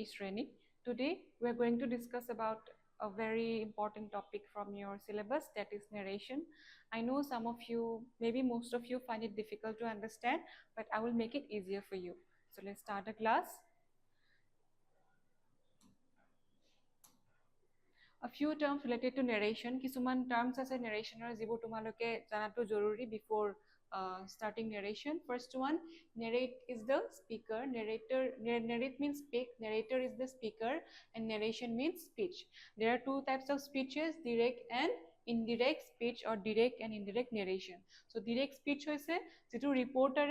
eShreni. Today we are going to discuss about a very important topic from your syllabus, that is narration. I know some of you, maybe most of you, find it difficult to understand, but I will make it easier for you. So let's start the class. A few terms related to narration. Kisuman terms as a narration or jibu tumaloke janato joruri before starting narration. First one, narrate is the speaker. Narrate means speak. Narrator is the speaker, and narration means speech. There are two types of speeches: direct and indirect speech, or direct and indirect narration. So direct speech hoise jitu reporter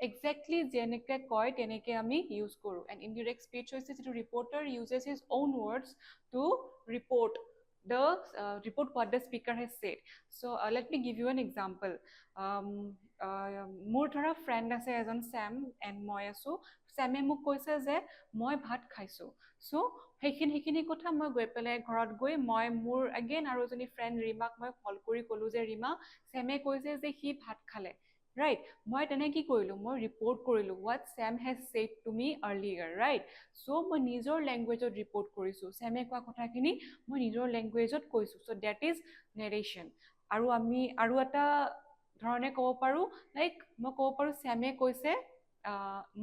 exactly jeneke koy teneke ami use koru, and indirect speech hoise jitu reporter uses his own words to report report what the speaker has said. So let me give you an example. মোৰ ধৰা friend আছে এজন Sam and মই আছো. Sam মোক কৈছে যে মই ভাত খাইছো. So সেইখিনি কথা মই গৈ পেলাই ঘৰত গৈ মই মোৰ again আৰু এজনী ফ্ৰেণ্ড ৰিমাক মই কল কৰি ক'লো যে ৰিমা, Sam কৈছে যে সি ভাত খালে. Right, মই তেনে কি কৰিলো, মই ৰিপৰ্ট কৰিলো what Sam has said to me earlier, right? So মই নিজৰ ল্যাঙ্গুৱেজত ৰিপৰ্ট কৰিছো, Sam কোৱা কথাখিনি মই নিজৰ ল্যাঙ্গুৱেজত কৈছো. So that is narration. আৰু আমি আৰু এটা ধৰণে ক'ব পাৰো, লাইক মই ক'ব পাৰো Sam কৈছে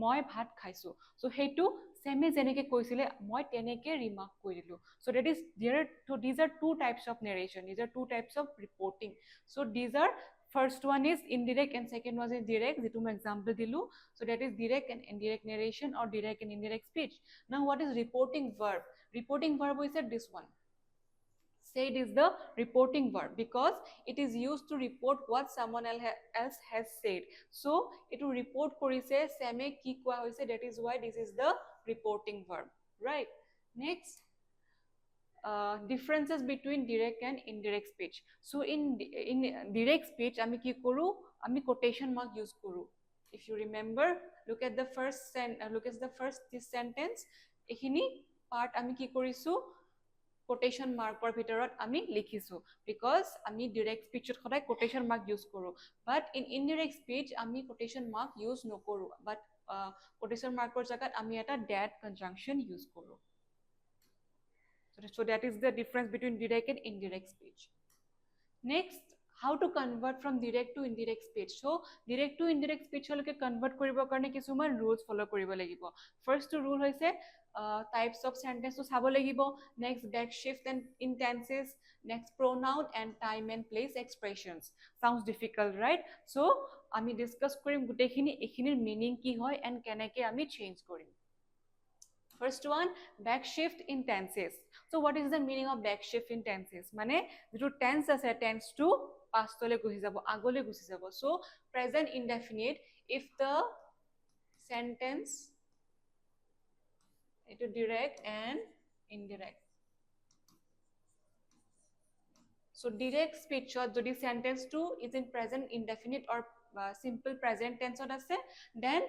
মই ভাত খাইছো. So সেইটো Sam যেনেকে কৈছিলে মই তেনেকে ৰিমাৰ্ক কৰি দিলো. So that is these are two types of narration. These are two types of reporting. So these are, first one is indirect and second one is direct, jitu मैं example dilu. So that is direct and indirect narration or direct and indirect speech. Now what is reporting verb? Reporting verb is this one. Said is the reporting verb because it is used to report what someone else has said. So it will report korise Sam ki koa hoise, that is why this is the reporting verb, right? Next, differences between direct and indirect speech. So in direct speech ami ki koru, ami quotation mark use koru. If you remember, look at the first this sentence. Ekhini part ami ki korisu, quotation marker bhitorat ami likhisu, because ami direct speech khoday quotation mark use koru, but in indirect speech ami quotation mark use nokoru, but quotation marker jagat ami eta that conjunction use koru. So that is the difference between direct and indirect speech. Next, how to convert from direct to indirect speech. So direct to indirect speech holoke convert koribo karone kisuman rules follow koribo lagibo. First rule hoise types of sentence to sabo lagibo. Next, back shift and in tenses. Next, pronoun and time and place expressions. Sounds difficult, right? So ami discuss korim gutekhini ekhinir meaning ki hoy and keneke ami change korim. First one, back shift in tenses. So what is the meaning of back shift in tenses? Mane jitu tense ase tense to past le gusi jabo, agole gusi jabo. So present indefinite if the sentence it is direct and indirect. So direct speech or jodi sentence to is in present indefinite or simple present tense ase, then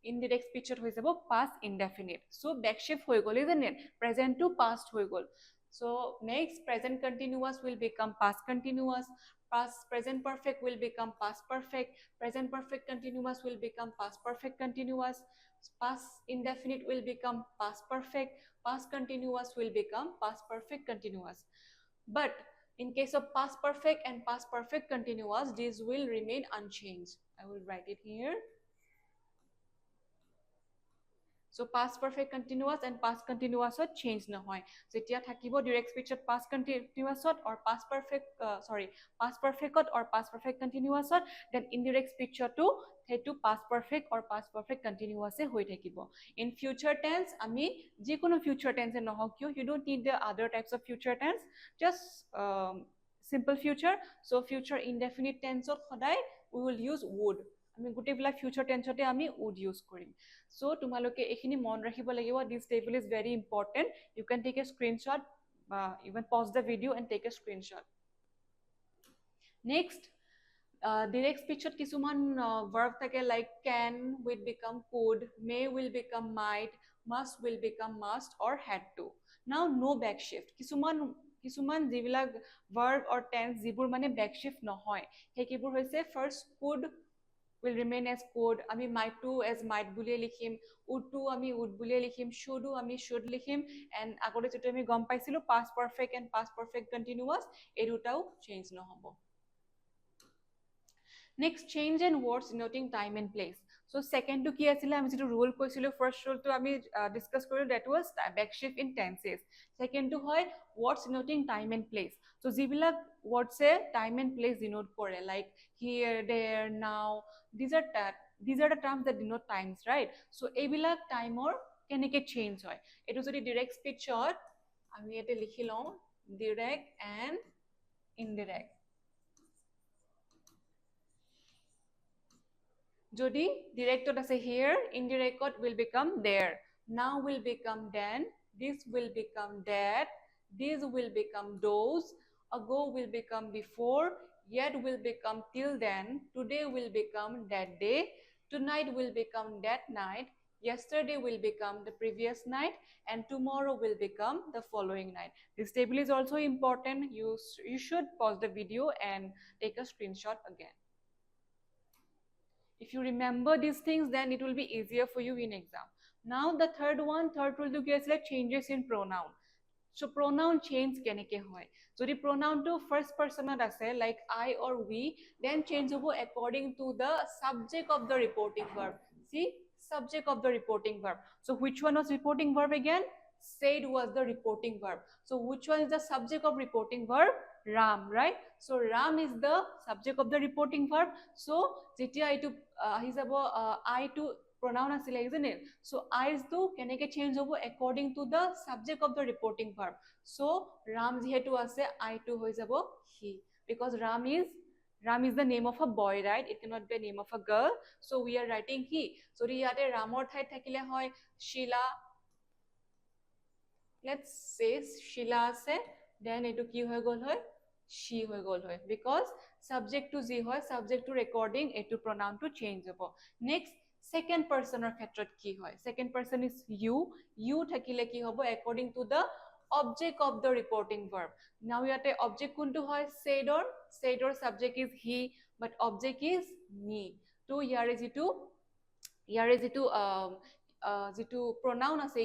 indirect speech হৈ যাব past indefinite. So back shift হৈ গল, isn't it? Present to past হৈ গল. So next, present continuous will become past continuous, past present perfect will become past perfect, present perfect continuous will become past perfect continuous, past indefinite will become past perfect, past continuous will become past perfect continuous. But in case of past perfect and past perfect continuous, these will remain unchanged. I will write it here. So past perfect continuous and past continuous change na hoy. Jetia thakibo direct speech past continuous or past perfect past perfect or past perfect continuous, then indirect speech to hetu past perfect or past perfect continuous hoi thakibo. In future tense ami jikono future tense no hok you don't need the other types of future tense, just simple future. So future indefinite tense khodai we will use would. আমি গুটেবিলা future tense তে আমি would use কৰিম. So তোমালোকে এখিনি মন ৰাখিব লাগিব. This table is very important. You can take a screenshot, even pause the video and take a screenshot. Next, direct speech কিছুমান verb থাকে like can will become could, may will become might, must will become must or had to. Now no back shift. কিছুমান যিবিলাক verb or tense যিবোৰ মানে back shift নহয়, সেইবোৰ হৈছে first could will remain as could. আমি might to as might বুলিয়ে লিখিম, would to আমি would বুলিয়ে লিখিম, should আমি should লিখিম, and আগতে যেটো আমি গম পাইছিলো past perfect and past perfect continuous এই দুটাও চেঞ্জ নহব। Next, change in words denoting time and place. So second to ki asile ami jeto rule koisilo, first rule to ami discuss korilu, that was backshift in tenses. Second to hoy words denoting time and place. So jibilak words e time and place denote kore, like here, there, now, these are the terms that denote times, right? So ebilak time or keneke change hoy, etu jodi direct speech or ami ete likhi lou direct and indirect. Jodi direct ase here, indirect will become there, now will become then, this will become that, these will become those, ago will become before, yet will become till then, today will become that day, tonight will become that night, yesterday will become the previous night, and tomorrow will become the following night. This table is also important. You should pause the video and take a screenshot again. If you remember these things, then it will be easier for you in exam. Now the third rule to get like changes in pronoun. So pronoun change keneke hoy, jodi pronoun to first person ase like I or we, then change hobo according to the subject of the reporting verb. See, subject of the reporting verb. So which one was reporting verb again? Said was the reporting verb. So which one is the subject of reporting verb? Ram, right? So Ram is the subject of the reporting verb. So jetia I to I to pronoun asile, isn't it? So I to keneke change hobo according to the subject of the reporting verb. So Ram jehetu ase I to hoi jabo he, because Ram is the name of a boy, right? It cannot be a name of a girl. So we are writing he. So yate Ramor thai thakile hoy Sheila, let's say Sheila ase, then etu ki hoy gol hoy she hoy gol hoy, because subject to ji hoy, subject to recording etu pronoun to change hobo. Next, second person or khetrot ki hoy, second person is you thakile ki hobo according to the object of the reporting verb. Now yate object kuntu hoy said or subject is he, but object is me. To yare jitu pronoun ase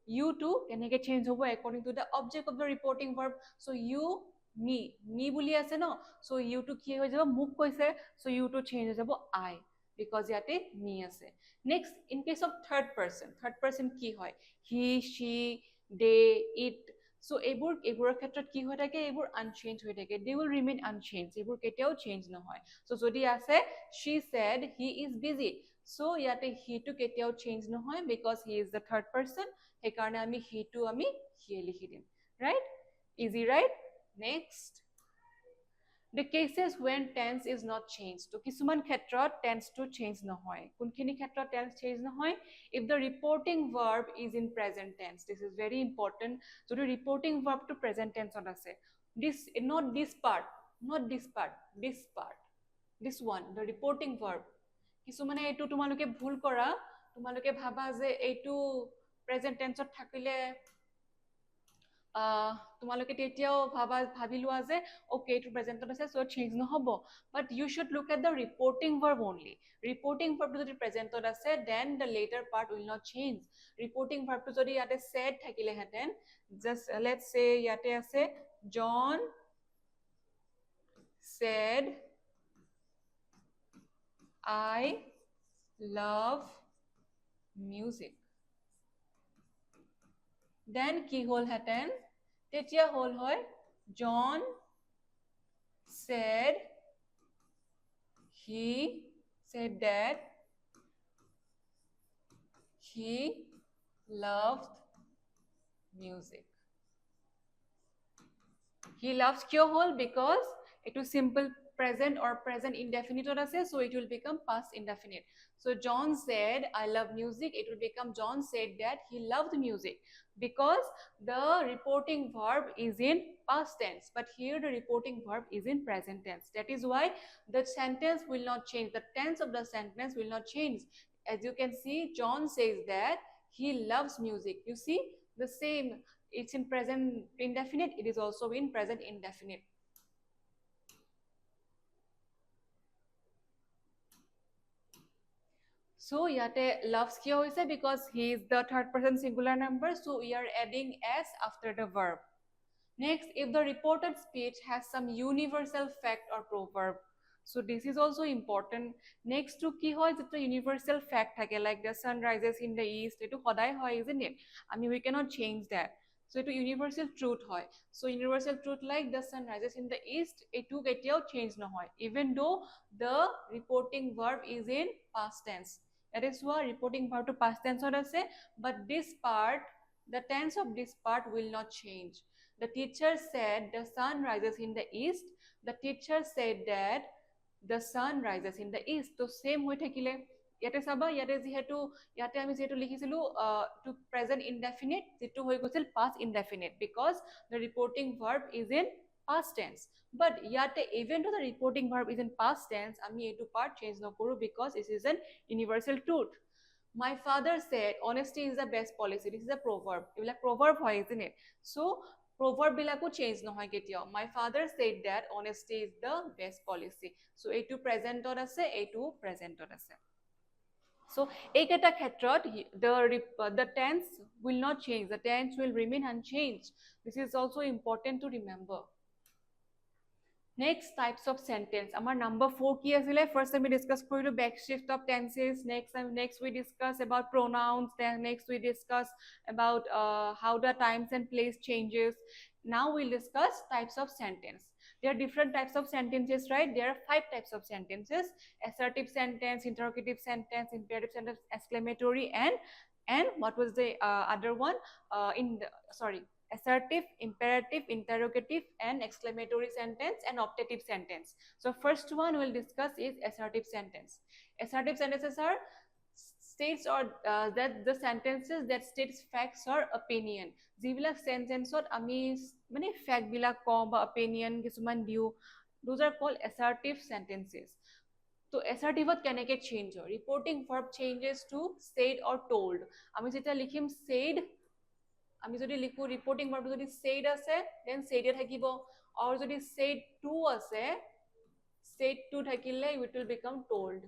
you to keneke change hobo according to the object of the reporting verb. So you me buli ase no, so you to ki hoi jabo muk koise, so you to change jabo I, because yate me ase. Next, in case of third person ki hoy he, she, they, it. So ebur khetrot ki hoi thake, ebur unchanged hoi thake, they will remain unchanged, ebur ketiao change nohoy. So jodi ase she said he is busy, so yate he to ketiao change nohoy, because he is the third person, he karone ami he to ami he likhi dim, right? Easy, right? Next, the cases when tense is not changed. To kisuman khetrot tense to change nohoy. Kunkhini khetrot tense change nohoy? If the reporting verb is in present tense. This is very important. So the reporting verb to present tense on ase. This, not this part, this one, the reporting verb. Kisumane etu tumaluke bhul kora, tumaluke bhaba je etu present tense thakile তোমালোকে তেতিয়াও ভাবি লোৱা যে okay to present আছে, so change নহব, but you should look at the reporting verb only. Reporting verb যদি present আছে, then the later part will not change. Reporting verb to যদি ইয়াতে said থাকিলে হেতেন, just let's say ইয়াতে আছে John said I love music, then কি হল হেতেন, তেতিয়া হল হয় John said he said that he loved music. He loves কিয় হল, because এটো simple present or present indefinite ase, so it will become past indefinite. So John said I love music, it will become John said that he loved music, because the reporting verb is in past tense, but here the reporting verb is in present tense. That is why the sentence will not change, the tense of the sentence will not change. As you can see, John says that he loves music. You see the same, it's in present indefinite, it is also in present indefinite. So yate loves kiya hoise because he is the third person singular number, so we are adding s after the verb. Next, if the reported speech has some universal fact or proverb, so this is also important. Next to ki hoy jeta universal fact thake, like the sun rises in the east, etu hodai hoy, isn't it? I mean, we cannot change that. So etu universal truth hoy. So universal truth like the sun rises in the east, etu ketiao change no hoy, even though the reporting verb is in past tense. That is why reporting verb to past tense or say, but this part, the tense of this part will not change. The teacher said the sun rises in the east. The teacher said that the sun rises in the east. So same হৈ থাকিলে ইয়াতে চাবা ইয়াতে যেহেতু ইয়াতে আমি যেহেতু লিখিছিলো to present indefinite, যেটো হৈ গৈছিল past indefinite because the reporting verb is in past tense. But ইয়াতে even though the reporting verb is in past tense, আমি এইটো part change নকৰো because it is an universal truth. My father said honesty is the best policy. This is a proverb. এইবিলাক proverb হয়, isn't it? So proverb বিলাকো change নহয় কেতিয়াও. My father said that honesty is the best policy. So এইটো প্ৰেজেন্টত আছে, এইটো প্ৰেজেন্টত আছে. So এইকেইটা ক্ষেত্ৰত the tense will not change. The tense will remain unchanged. This is also important to remember. Next, types of sentence. Our number 4 ki asile. First we discuss korilu backshift of tenses. Next we discuss about pronouns. Then next we discuss about how the times and place changes. Now we'll discuss types of sentence. There are different types of sentences, right? There are 5 types of sentences: assertive sentence, interrogative sentence, imperative sentence, exclamatory, and what was the other one? Assertive, imperative, interrogative, and exclamatory sentence, and optative sentence. So first one we'll discuss is assertive sentence. Assertive sentences are states or that the sentences that states facts or opinion. যিবিলাক sentenceত আমি মানে fact বিলাক কওঁ বা opinion কিছুমান দিও, those are called assertive sentences. So assertive কেনেকে change হয়? Reporting verb changes to said or told. আমি যেতিয়া লিখিম said, আমি যদি লিখো রিপোর্টিং ভার্ব যদি said আছে দেন said এ থাকিব, আর যদি said to আছে said to থাকিলে it will become told.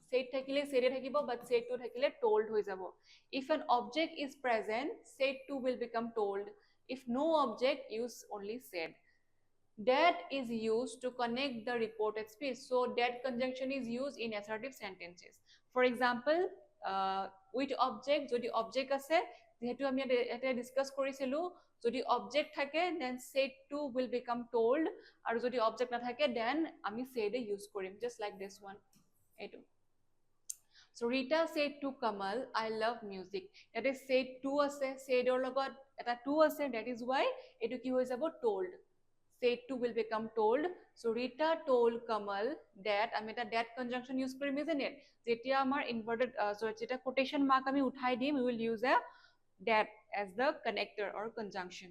said থাকিলে said এ থাকিব, but said to থাকিলে told হৈ যাব. If an object is present, said to will become told. If no object, use only said. That is used to connect the reported speech. So that conjunction is used in assertive sentences. For example, with object, যদি object আছে, যেহেতু আমি এটা discuss কৰিছিলো, যদি object থাকে then said to will become told, আৰু যদি object নাথাকে then আমি said এ ইউজ কৰিম, just like this one. এইটো So Rita said to Kamal, I love music. That is said to আছে, said or লগত এটা to আছে, that is why এইটো কি হৈ যাব told. Said to will become told. So Rita told Kamal that, আমি এটা that conjunction use কৰিম, isn't it? যেতিয়া আমাৰ inverted so যেতিয়া quotation mark আমি উঠাই দিম, we will use a that as the connector or conjunction.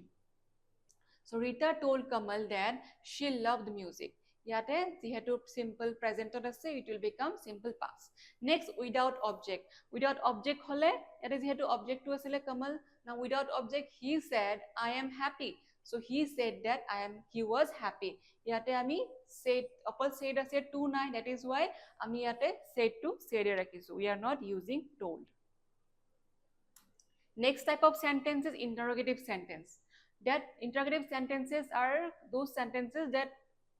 So Rita told Kamal that she loved music. Yate যেহেতু simple present আছে, it will become simple past. Next, without object. Without object হলে yate যেহেতু object to asile Kamal, now without object he said I am happy. So he said that he was happy. Yate ami said opal said ase to nai, that is why ami yate said to said e rakhisu. We are not using told. Next type of sentence is interrogative sentence. That interrogative sentences are those sentences that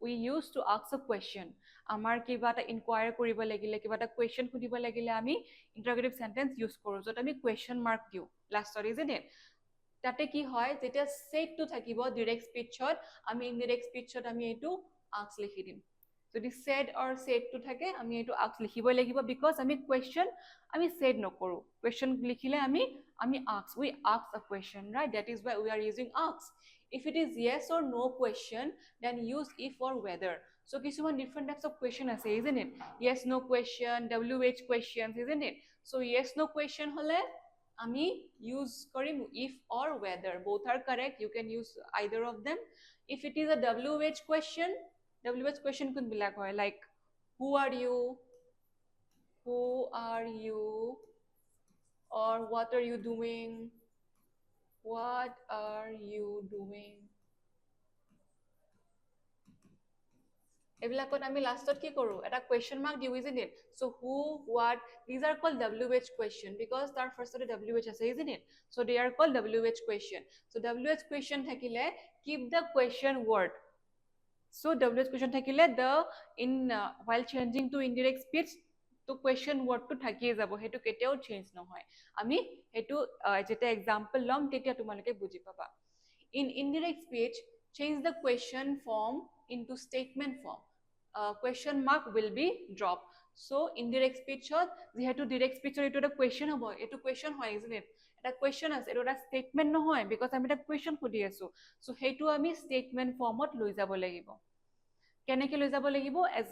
we use to ask a question. Amar kiba ta inquire koriba lagile, kiba ta question khudiba lagile ami interrogative sentence use koru. So ami question mark diu last, isn't it? তাতে কি হয়, যেতিয়া said to থাকিব direct speechত, আমি indirect speechত আমি এইটো ask লিখি দিম. যদি said or said to থাকে, আমি এইটো ask লিখিবই লাগিব, because আমি question আমি said নকৰো. question লিখিলে আমি ask, we ask a question, right? That is why we are using ask. If it is yes or no question, then use if or whether. So কিছুমান different types of question আছে, isn't it? Yes no question, WH questions, isn't it? So yes no question হলে আমি use কৰিম if or whether. Both are correct, you can use either of them. If it is a WH question কোনবিলাক হয়, like who are you, or what are you doing, এবিলাকত আমি লাষ্টত কি কৰো এটা question mark দিও isn't it so who what these are called wh question because তাৰ ফাৰ্ষ্টতে wh আছে isn't it so they are called wh question so wh question থাকিলে keep the question word so wh question থাকিলে the in while changing to indirect speech তো question word to থাকিয়ে যাব হেতু কেতিয়াও চেঞ্জ নহয় আমি হেতু যেটা एग्जांपल লম তেতিয়া তোমালোকে বুজি পাবা in indirect speech change the question form into statement form question mark will be dropped so indirect speech যেহেতু direct speech এটো এটা question হ'ব এটো question হয় isn't it এটা question আছে এটো এটা statement নহয় because আমি এটা question খুদি আছো so হেতু আমি statement formত লৈ যাব লাগিব কেনেকে লৈ যাব লাগিব as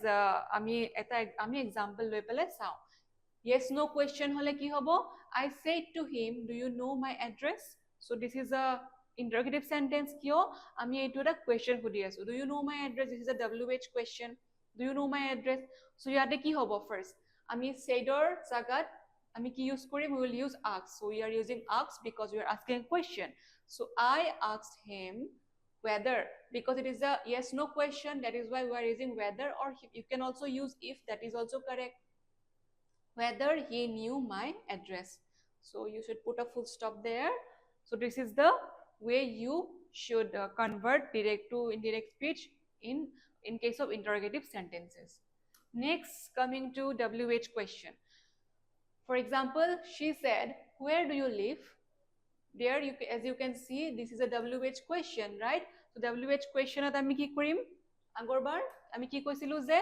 আমি example লৈ পেলে চাও yes no question হলে কি হ'ব I said to him do you know my address so this is a interrogative sentence কিয় আমি এইটো এটা question খুদি আছো do you know my address this is a wh question do you know my address so ইয়াতে কি হ'ব first আমি saidৰ জাগাত আমি কি use কৰিম we will use ask so we are using ask because we are asking a question so I asked him whether because it is a yes no question that is why we are using whether or you can also use if that is also correct whether he knew my address so you should put a full stop there so this is the way you should convert direct to indirect speech in case of interrogative sentences next coming to wh question for example she said where do you live there you as you can see this is a wh question right so wh question at ami ki korim agorbar ami ki koisilu je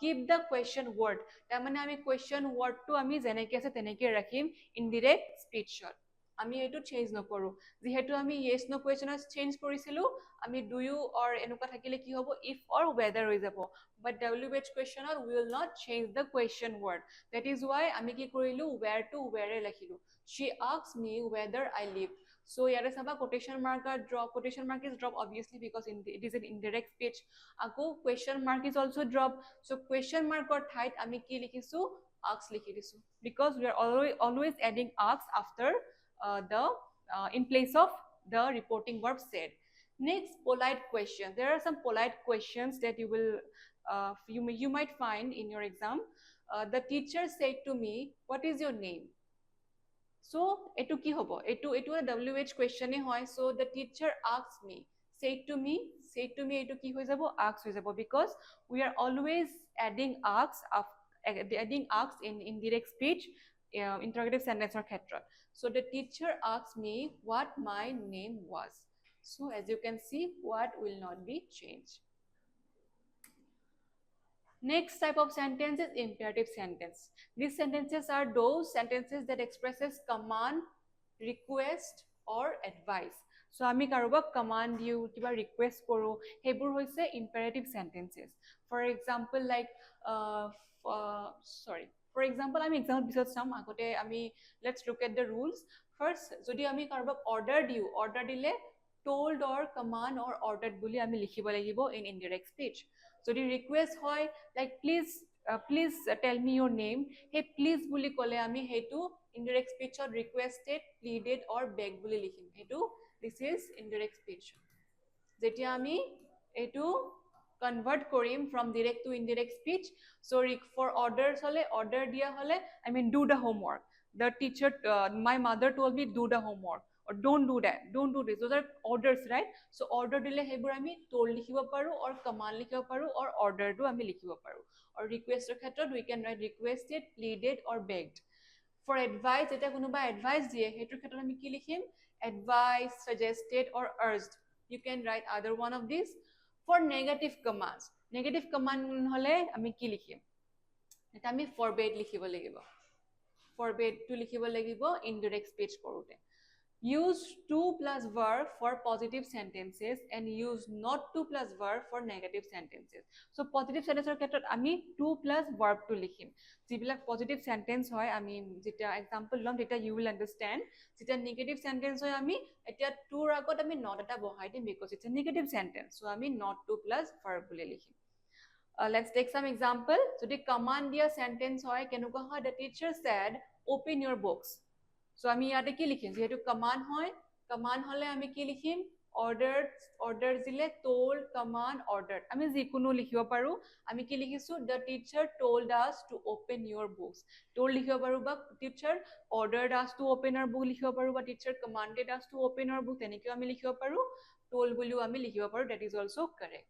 keep the question word tar mane ami question word to ami jeneke ase teneke rakhim indirect speech shot আমি এটো change নকৰো যেহেতু আমি yes no question change কৰিছিলো আমি do you or এনুকা থাকিলে কি হ'ব if or whether হৈ যাব but wh question we will not change the question word that is why আমি কি কৰিলো where to where এ লিখিলো she asked me whether I live so yare saba quotation mark drop quotation mark is drop obviously because it is an indirect speech ako question mark is also drop so question mark or thait ami ki likhisu ask likhi disu because we are always adding ask after in place of the reporting verb said next polite question there are some polite questions that you will you might find in your exam the teacher said to me what is your name so etu ki hobo etu wh question e hoy so the teacher asked me said to me etu ki hoy jabo asked hoy jabo because we are always adding asked in indirect speech interrogative sentence or khetra so the teacher asked me what my name was so as you can see what will not be changed next type of sentence is imperative sentence these sentences are those sentences that expresses command request or advice so ami karobak command diu kiba request koro hebur hoise imperative sentences for example like for example ami example bisot sam agote ami let's look at the rules first jodi ami karobak order dile told or command or ordered buli ami likhibo lagibo in indirect speech যদি request হয় like please tell me your name হে please বুলি কলে আমি হেতু indirect স্পিচত requested pleaded or বেগ বুলি লিখিম হেতু দিস ইজ ইনডাইরেক্ট স্পিচ যেতিয়া আমি এটু convert Karim from direct two indirect speech so for orders হলে অর্ডার দিয়া হলে I mean do the homework the teacher my mother told me do the homework or don't do that don't do this those are orders right so order dile hebur ami told likhibo paru or command likhibo paru or order do ami likhibo paru or request er khetrot we can write requested pleaded or begged for advice eta konuba advice diye hetur khetrot ami ki likhim advice suggested or urged you can write either one of these for negative command hole ami ki likhim eta ami forbade likhibo lagibo forbade to likhibo lagibo indirect speech korute use to plus verb for positive sentences and use not to plus verb for negative sentences so positive sentence er khetrot ami to plus verb to likhim jibilak positive sentence hoy ami jeta example lom eta you will understand jeta negative sentence hoy ami eta to r agot ami not eta bohai dim because it's a negative sentence so ami not to plus verb bole likhim let's take some example so the command dia sentence hoy kenuka hoy the teacher said open your books so ami yate ki likhim jehetu command hole ami ki likhim orders দিলে told command ordered আমি যিকোনো লিখিব পাৰো আমি কি লিখিছো the teacher told us to open your books told লিখিব পাৰো বা teacher ordered us to open our book লিখিব পাৰো বা teacher commanded us to open our book তেনেকৈ আমি লিখিব পাৰো told বুলিও আমি লিখিব পাৰো that is also correct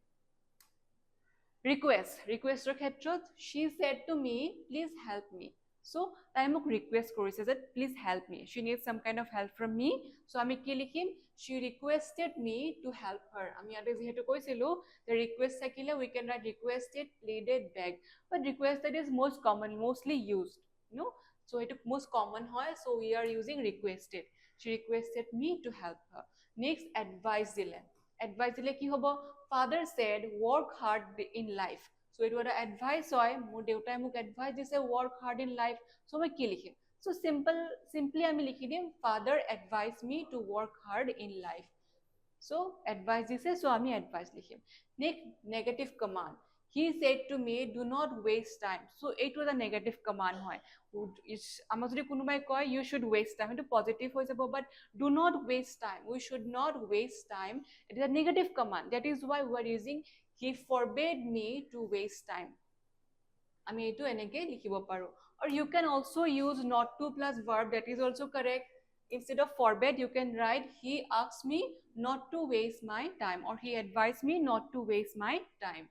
requestৰ ক্ষেত্ৰত she said to me please help me so তাই মোক request কৰিছে that please help me she needs some kind of help from me so আমি কি লিখিম she requested me to help her আমি ইয়াতে যেহেতু কৈছিলো the request থাকিলে we can write requested pleaded begged but requested is most common mostly used you know so it most common হয় so we are using requested she requested me to help her next advice দিলে কি হ'ব father said work hard in life so it was advice hoy মোৰ দেউতাই মোক advice দিছে work hard in life so মই কি লিখিম so simply আমি লিখি দিম father advised me to work hard in life so advice দিছে so আমি advice লিখিম next negative command he said to me do not waste time so it was a negative command hoy আমাৰ যদি কোনোবাই কয় you should waste time এটো positive হৈ যাব but do not waste time we should not waste time it is a negative command that is why we are using he forbade me to waste time আমি এটো এনেকে লিখিব পাৰো or you can also use not to plus verb that is also correct instead of forbade you can write he asked me not to waste my time or he advised me not to waste my time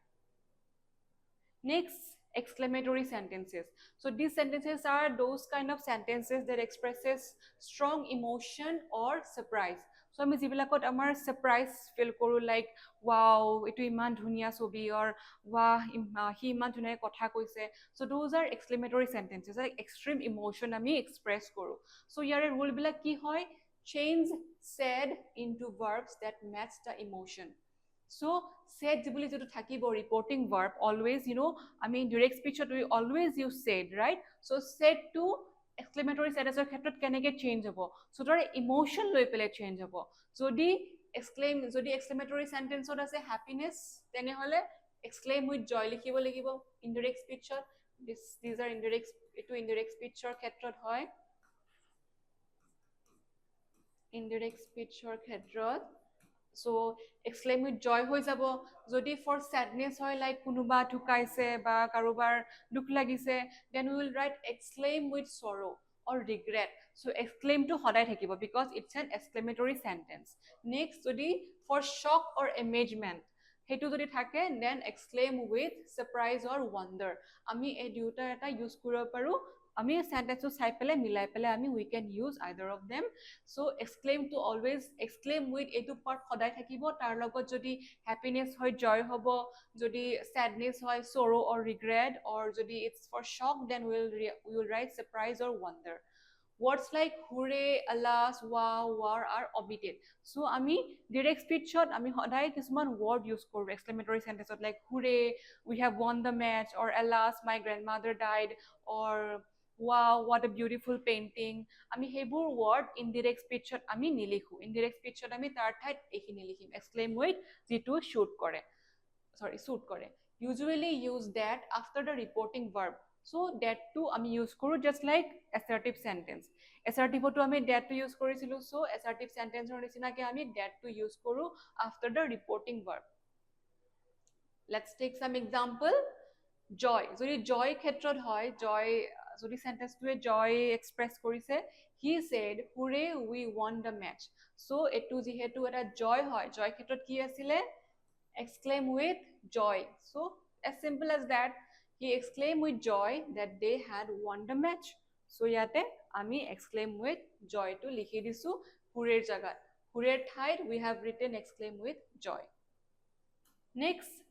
next exclamatory sentences so these sentences are those kind of sentences that expresses strong emotion or surprise so আমি যিবিলাকত আমাৰ surprise feel কৰো like wow এটো ইমান ধুনিয়া ছবি or wow হি ইমান ধুনিয়া কথা কৈছে so those are exclamatory sentences like extreme emotion আমি express কৰো so ইয়াৰে rule বিলাক কি হয় change said into verbs that match the emotion so said jibuli jetu thakibo reporting verb always you know I mean direct speech we always use said right so said to exclamatory sentence er khetrot keneke change hobo so tor emotion loi pele change hobo jodi exclamatory sentence ot ase happiness tene hole exclaim with joy likhibo lagibo indirect speech these are indirect speech er khetrot hoy indirect speech er khetrot so exclaim with joy হৈ যাব যদি for sadness হয় like কোনোবা ঠুকাইছে বা কাৰোবাৰ দুখ লাগিছে then we will write exclaim with sorrow or regret so exclaim to সদায় থাকিব because it's an exclamatory sentence next যদি for shock or amazement হেতু যদি থাকে then exclaim with surprise or wonder আমি এই দুটা এটা ইউজ কৰিব পাৰো আমি sentence চাই পেলে মিলাই পেলে আমি we can use either of them so exclaim to always exclaim with এটো part সদায় থাকিব তাৰ লগত যদি happiness হয় joy হ'ব যদি sadness হয় sorrow or regret or যদি it's for shock then we will write surprise or wonder words like hooray alas wow war are omitted so ami direct speech ot ami hodai kisman word use koru exclamatory sentence ot like hooray we have won the match or alas my grandmother died or wow what a beautiful painting ami hebur word indirect speech ot ami nilikhu indirect speech ot ami tar thait ekhini likhim exclaim with jitu shoot kore usually use that after the reporting verb so that to ami use koru just like assertive sentence assertive to ami that to use korisilu so assertive sentence or nisina ke ami that to use koru after the reporting verb let's take some example joy jodi joy khetrot hoy joy jodi sentence to joy express korise he said hooray we won the match so etu jihetu eta joy hoy joy khetrot ki asile exclaim with joy so as simple as that he exclaimed with joy that they had won the match so yate ami exclaim with joy to likhi disu hooray jaga hooray thait we have written exclaim with joy next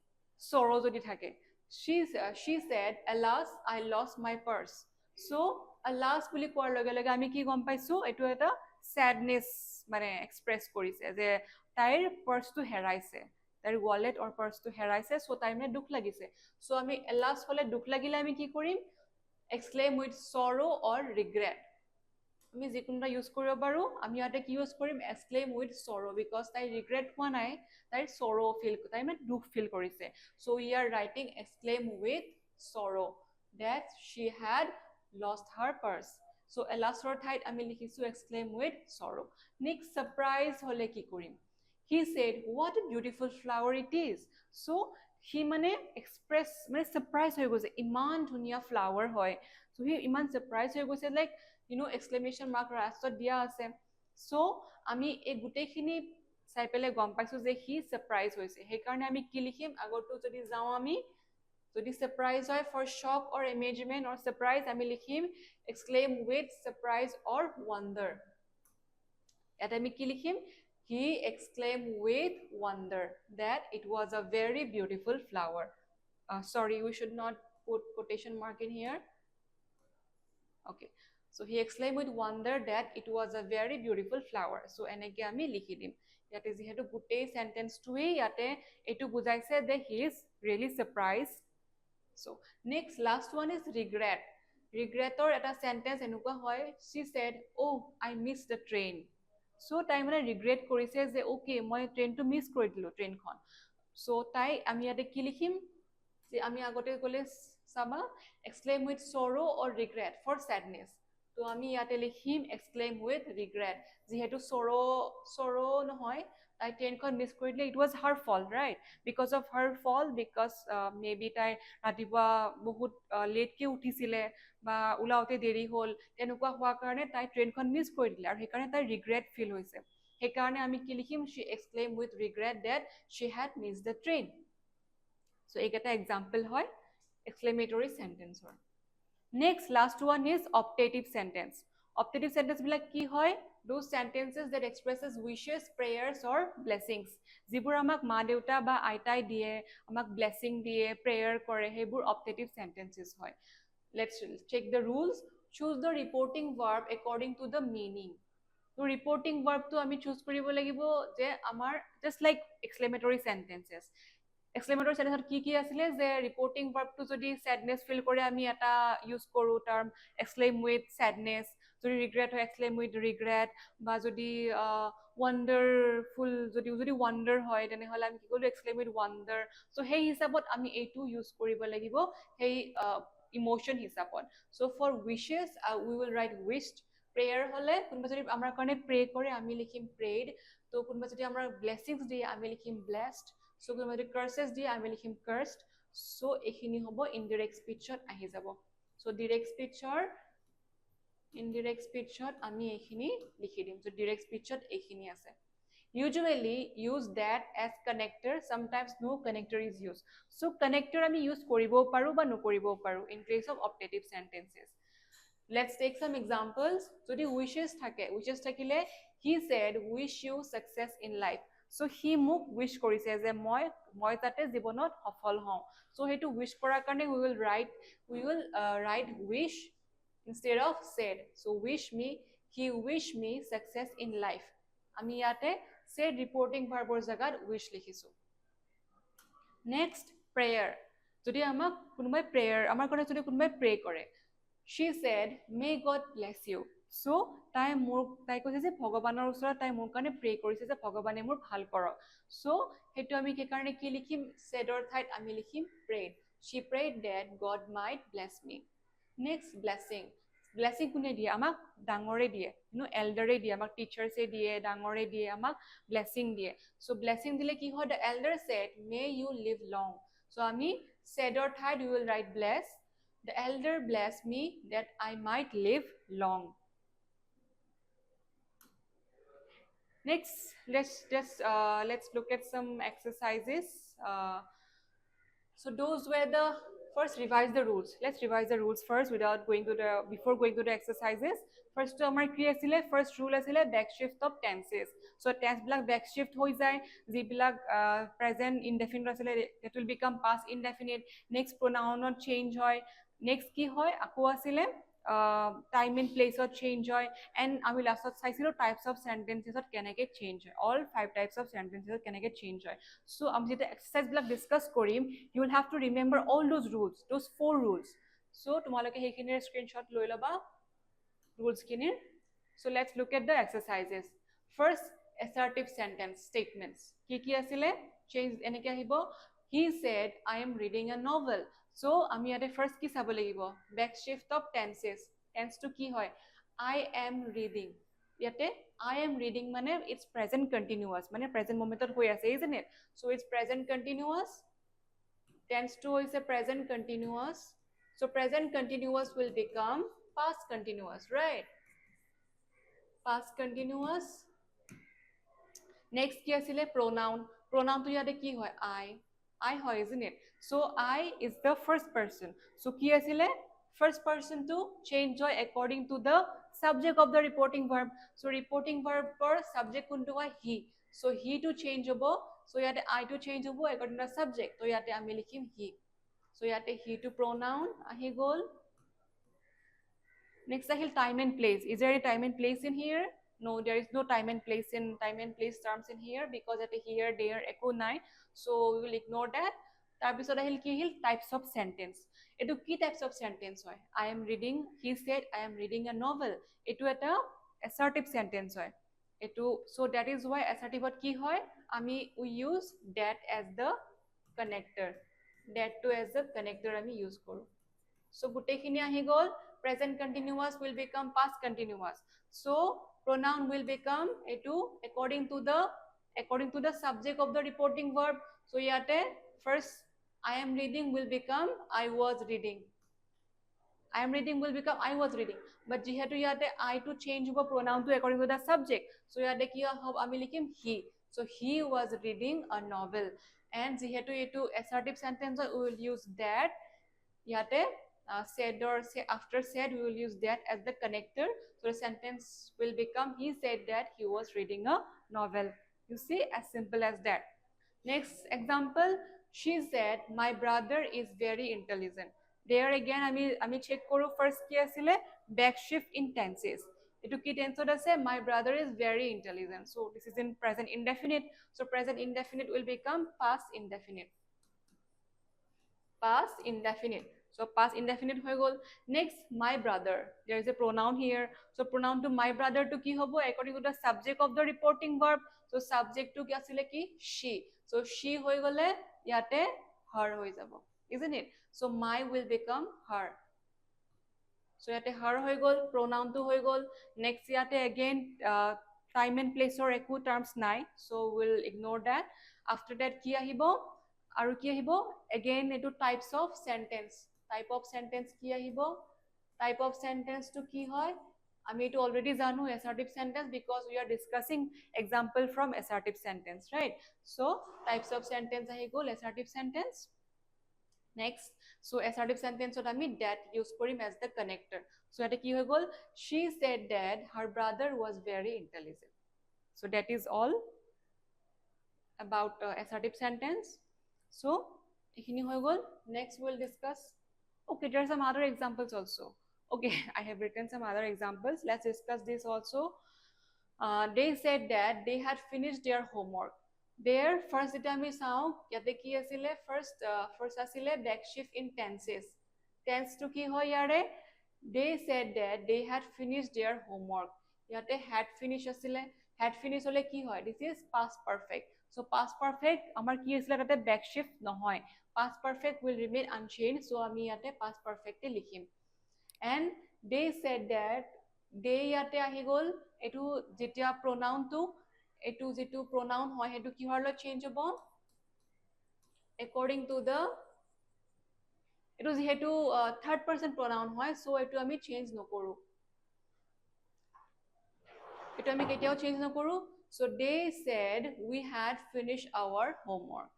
sorrow jodi thake she said alas I lost my purse so alas buli koar loge loge ami ki gom paisu etu eta sadness mane express korise je tair purse to heraise তার wallet or purse to হেৰাইছে so তাই মানে দুখ লাগিছে so আমি alas হলে দুখ লাগিলে আমি কি কৰিম exclaim with sorrow or regret আমি যিকোনটা ইউজ কৰিব পাৰো আমি ইয়াতে কি ইউজ কৰিম exclaim with sorrow because তাই regret হোৱা নাই তাই sorrow feel তাই মানে দুখ feel কৰিছে so we are writing exclaim with sorrow that she had lost her purse so alas ৰ ঠাইত আমি লিখিছো exclaim with sorrow next surprise হলে কি কৰিম He said, what a beautiful flower it is. So he মানে express মানে surprise হৈ গৈছে, ইমান ধুনীয়া flower হয়। so he ইমান surprise হৈ গৈছে, like exclamation mark লাষ্টত দিয়া আছে। so আমি এই গোটেইখিনি চাই পেলাই গম পাইছো যে he surprise হৈছে। সেইকাৰণে আমি কি লিখিম, আগৰটো যদি যাওঁ আমি, যদি surprise হয় for shock or amazement or surprise, আমি লিখিম exclaim with surprise or wonder। ইয়াতে আমি কি লিখিম, he exclaimed with wonder that it was a very beautiful flower. Sorry, we should not put quotation mark in here. Okay, so he exclaimed with wonder that it was a very beautiful flower. So এনেকে আমি লিখি দিম। ইয়াতে যিহেতু গোটেই সেন্টেন্সটোৱে ইয়াতে এইটো বুজাইছে যে he is really surprised। so next last one is regret। regretor এটা sentence এনেকুৱা হয়, she said, oh I missed the train। so তাই মানে ৰিগ্ৰেট কৰিছে যে ওকে মই ট্ৰেইনটো মিছ কৰি দিলোঁ ট্ৰেইনখন। so তাই আমি ইয়াতে কি লিখিম, যে আমি আগতে ক'লে চাবা exclaim with sorrow or regret for sadness। তো আমি ইয়াতে লিখিম exclaim with regret, যিহেতু sorrow নহয়, তাই ট্ৰেইনখন মিছ কৰি দিলে, it was her fault, right? because of her fault, because maybe তাই ৰাতিপুৱা বহুত লেটকে উঠিছিলে বা ওলাওতে দেৰি হ'ল, তেনেকুৱা হোৱাৰ কাৰণে তাই ট্ৰেইনখন মিছ কৰি দিলে আৰু সেইকাৰণে তাই ৰিগ্ৰেট ফিল হৈছে। সেইকাৰণে আমি কি লিখিম, she exclaimed with regret that she had missed the train। so এইকেইটা এক্সাম্পল হয় exclamatory sentence ৰ। next last one is optative sentence। optative sentence বিলাক কি হয়, those sentences that expresses wishes, prayers or blessings। যিবোৰ আমাক মা দেউতা বা আইতাই দিয়ে, আমাক blessing দিয়ে, prayer কৰে, সেইবোৰ optative sentences হয়। let's check the rules। choose the reporting verb according to the meaning। তো reporting verb to আমি choose কৰিব লাগিব যে আমাৰ just like exclamatory sentences। exclamatory sentence কি কি আছিলে, যে reporting verb to যদি sadness feel কৰে আমি এটা use কৰো term exclaim with sadness। যদি regret হয় exclaim with regret, বা যদি wonderful যদি wonder হয় তেনেহলে আমি কি কৰো exclaim with wonder। so সেই হিচাপত আমি এইটো use কৰিব লাগিব সেই emotion হিচাপত। so for wishes we will write wished। prayer হলে কোনোবা যদি আমাৰ কাৰণে pray কৰে আমি লিখিম prayed। তো কোনোবা যদি আমাৰ blessings দিয়ে আমি লিখিম blessed। so কোনোবা যদি curses দিয়ে আমি লিখিম cursed। so এইখিনি হ'ব indirect speechত আহি যাব। so indirect speechত আমি এইখিনি লিখি দিম। so direct speechত এইখিনি আছে। usually use that as connector, sometimes no connector is used। so connector আমি use কৰিবও পাৰো বা নকৰিবও পাৰো in case of optative sentences। let's take some examples। যদি wishes থাকে, wishes থাকিলে he said wish you success in life। so he মোক wish কৰিছে যে মই যাতে জীৱনত সফল হওঁ। so সেইটো wish কৰাৰ কাৰণে we will write wish instead of said। so he wish me success in life। আমি ইয়াতে said reporting verbৰ জাগাত wish লিখিছো। next prayer। যদি আমাক কোনোবাই আমাৰ কাৰণে যদি কোনোবাই pray কৰে, she said may God bless you। so তাই কৈছে যে ভগৱানৰ ওচৰত তাই মোৰ কাৰণে pray কৰিছে যে ভগৱানে মোৰ ভাল কৰক। so সেইটো আমি কি কাৰণে কি লিখিম, saidৰ ঠাইত আমি লিখিম prayed। she prayed that God might bless me। next blessing। blessing কোনে দিয়ে, আমাক ডাঙৰে দিয়ে, এল্ডাৰে দিয়ে, আমাক টিচাৰ্ছে দিয়ে, ডাঙৰে দিয়ে, আমাক blessing দিয়ে। so blessing দিলে কি হয়, the elder said may you live long। so আমি saidৰ ঠাইত we will write bless। the elder blessed me that I might live long। next let's look at some exercises। so those were the first revise the rules। let's revise the rules first before going to the exercises। first to আমাৰ কি আছিলে, first rule আছিলে back shift of tenses। so tense বিলাক back shift হৈ যায়, যিবিলাক present indefinite আছিলে that will become past indefinite। next pronoun change হয়, next কি হয় আকৌ আছিলে time and place of change হয়, and আমি লাষ্টত চাইছিলো types of sentences কেনেকৈ change হয়, all 5 types of sentences কেনেকৈ change হয়। so আমি যেতিয়া exercise বিলাক discuss কৰিম, you will have to remember all those rules, those 4 rules। so তোমালোকে সেইখিনিৰ screenshot লৈ ল'বা rules খিনিৰ। so let's look at the exercises। first assertive sentence statements কি কি আছিলে, change এনেকৈ আহিব, he said I am reading a novel। so আমি ইয়াতে first কি চাব লাগিব, back shift of tenses। tense to কি হয়, I am reading, ইয়াতে I am reading মানে it's present continuous মানে present momentত হৈ আছে, isn't it? So it's present continuous. Tense to is a present continuous. So present continuous will become past continuous, right? Past continuous. Next কি আছিলে pronoun. Pronoun তো ইয়াতে কি হয়? I হয়, isn't it? So I is the first person. So কি আছিলে? First person to change হয় according to the subject of the reporting verb. So reporting verb per subject কোনটো হয়? He. So he to change হ'ব. So ইয়াতে I to change হ'ব according to the subject. তো ইয়াতে আমি লিখিম he. So ইয়াতে he to pronoun আহি গ'ল. Next ahil time and place. Is there any time and place in here? No, there is no time and place terms in here because at here, there, echo nai. So we will ignore that. Tarpisot ahil ki ahil types of sentence. Etu ki types of sentence hoy? I am reading. He said I am reading a novel. Etu eta assertive sentence hoy. Etu so that is why assertive what ki hoy? We use that as the connector. That to as the connector ami use koru. So gutekhini ahi gol. Present continuous will become past continuous. So pronoun will become according to the subject of the reporting verb. So yate first I am reading will become I was reading. I am reading will become I was reading. But jihetu yate I to change hobo pronoun to according to the subject. So yate ki hob ami likhim he. So he was reading a novel. And jihetu etu assertive sentence we will use that. Yate said or say after said we will use that as the connector. So the sentence will become he said that he was reading a novel. You see, as simple as that. Next example, she said my brother is very intelligent. There again আমি check koru first ki asile back shift in tenses. Etu ki tense ot ase my brother is very intelligent. So this is in present indefinite. So present indefinite will become past indefinite. Past indefinite. So past indefinite hoy gol. Next, my brother. There is a pronoun here. So pronoun to my brother to ki hobo according to the subject of the reporting verb. So subject to ki asile ki she. So she hoy gole yate her hoy jabo, isn't it? So my will become her. So yate her hoy gol, pronoun to hoy gol. Next yate again time and place or echo terms nai. So we'll ignore that. After that ki ahibo? Aru ki ahibo? Again etu types of sentence. Type of sentence ki ahibo? Type of sentence to ki hoy? Ami etu already janu assertive sentence because we are discussing example from assertive sentence, right? So types of sentence ahi gol assertive sentence. Next, so assertive sentence ot ami that use korim as the connector. So eta ki hoy gol? She said that her brother was very intelligent. So that is all about assertive sentence. So ekhini hoy gol. Next we'll discuss. Okay, there are some other examples also. Okay, I have written some other examples. Let's discuss this also. They said that they had finished their homework. There first eta ami sao yate ki asile first asile back shift in tenses. Tense to ki hoy yare? They said that they had finished their homework. Yate had finished asile. Had finished hole ki hoy? This is past perfect. So past perfect amar ki asile tate back shift nohoy. Past perfect will remain unchanged. So ami yate past perfect te likhim. And they said that they yate ahi gol etu jetia pronoun to etu jitu pronoun hoy hetu ki horlo change hobo according to the etu jehetu third person pronoun hoy. So etu ami change nokoru. Etu ami ketiao change nokoru. So they said we had finished our homework.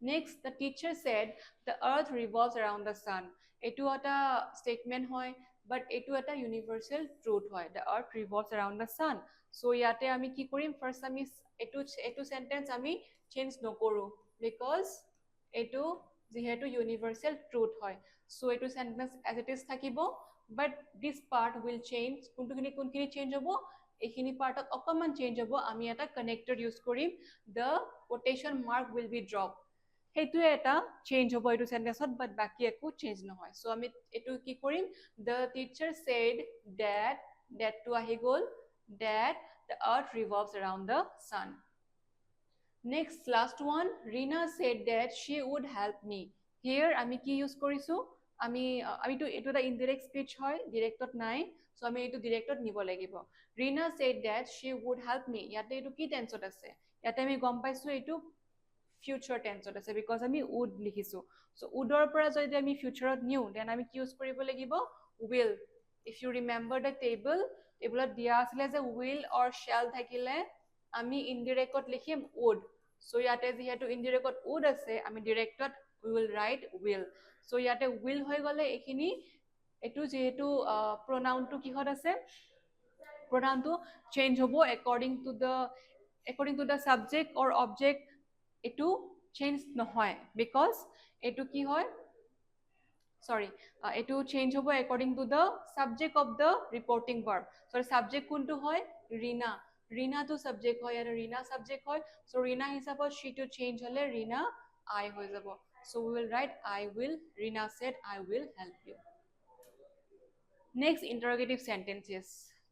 Next, the teacher said the earth revolves around the sun. Etu eta statement hoy, but etu eta universal truth hoy. The earth revolves around the sun. So yate ami ki korim? First ami etu sentence ami change nokoru because etu jehetu universal truth hoy. So etu sentence as it is thakibo, but this part will change. Kuntukini change hobo? Ekhini part of okaman change hobo. Ami eta connector use korim. The quotation mark will be dropped. Hetu eta change hobo etu sentence ot, but baki eku change nohoy. So ami etu ki korim? The teacher said that to ahi gol that the earth revolves around the sun. Next, last one, Rina said that she would help me. Here ami ki use korisu? আমি তো এইটো এটা ইনডিৰেক্ট speech হয়, ডিৰেক্টত নাই, চ' আমি এইটো ডিৰেক্টত নিব লাগিব। Rina said that she would help me, ইয়াতে এইটো কি টেন্সত আছে? ইয়াতে আমি গম পাইছো এইটো ফিউচাৰ টেন্সত আছে, বিকজ আমি would লিখিছো। চ' wouldৰ পৰা যদি আমি ফিউচাৰত নিওঁ, দেন আমি কি ইউজ কৰিব লাগিব? will। If you remember the table, টেবলত দিয়া আছিলে যে will or shall থাকিলে আমি ইনডিৰেক্টত লিখিম would। চ' ইয়াতে যিহেতু ইনডিৰেক্টত would আছে, আমি ডিৰেক্টত we will write will। চ' ইয়াতে will হৈ গ'লে এইখিনি, এইটো যিহেতু প্ৰনাউনটো কিহত আছে, প্ৰনাউনটো চেঞ্জ হ'ব according to the subject or object, এইটো চেঞ্জ নহয়, বিকজ এইটো কি হয়, sorry, এইটো চেঞ্জ হ'ব according to the subject of the reporting verb। so subject কোনটো হয়? ৰীনা। ৰীনাটো subject হয়, ইয়াতে ৰীনা subject হয়, so ৰীনা হিচাপত she টো চেঞ্জ হ'লে ৰীনা I হৈ যাব। so we will write I will, Reena said I will help you। Next, interrogative sentences.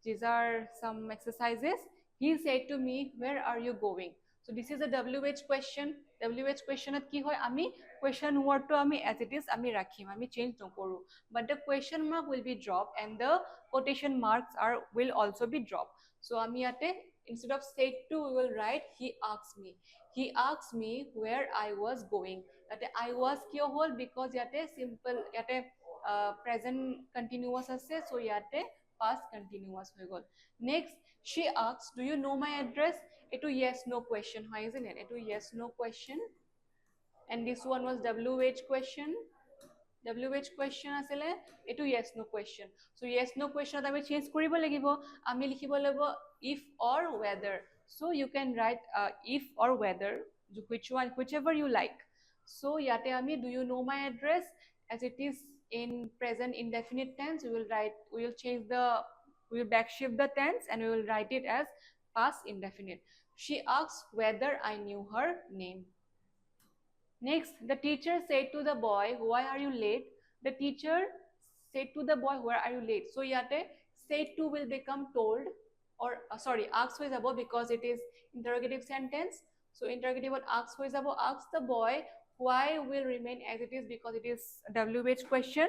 These are some exercises. He said to me, where are you going? So this is a WH question. WH question at ki hoy, ami question word to ami as it is ami rakhim, ami change no koru, but the question mark will be dropped and the quotation marks will also be dropped। so ami ate instead of said to, we will write he asked me। he asked me where I was going। ate I was kyo hol, because yate simple, yate present continuous আছে, so ইয়াতে past continuous হৈ গ'ল। next, she asks, do you know my address? এইটো yes no question হয়, isn't it? এইটো yes no question, and this one was WH question। WH question আছিলে, এইটো yes no question। so yes no question আমি change কৰিব লাগিব, আমি লিখিব লাগিব if or whether। so you can write if or whether, whichever you like। so ইয়াতে আমি do you know my address, as it is in present indefinite tense, we will backshift the tense and we will write it as past indefinite। she asked whether I knew her name। next, the teacher said to the boy, why are you late? the teacher said to the boy, why are you late? so yate said to will become told, or sorry, asked হৈ যাব, because it is interrogative sentence। so interrogative what asked হৈ যাব, ask the boy why will remain as it is, because it is WH question,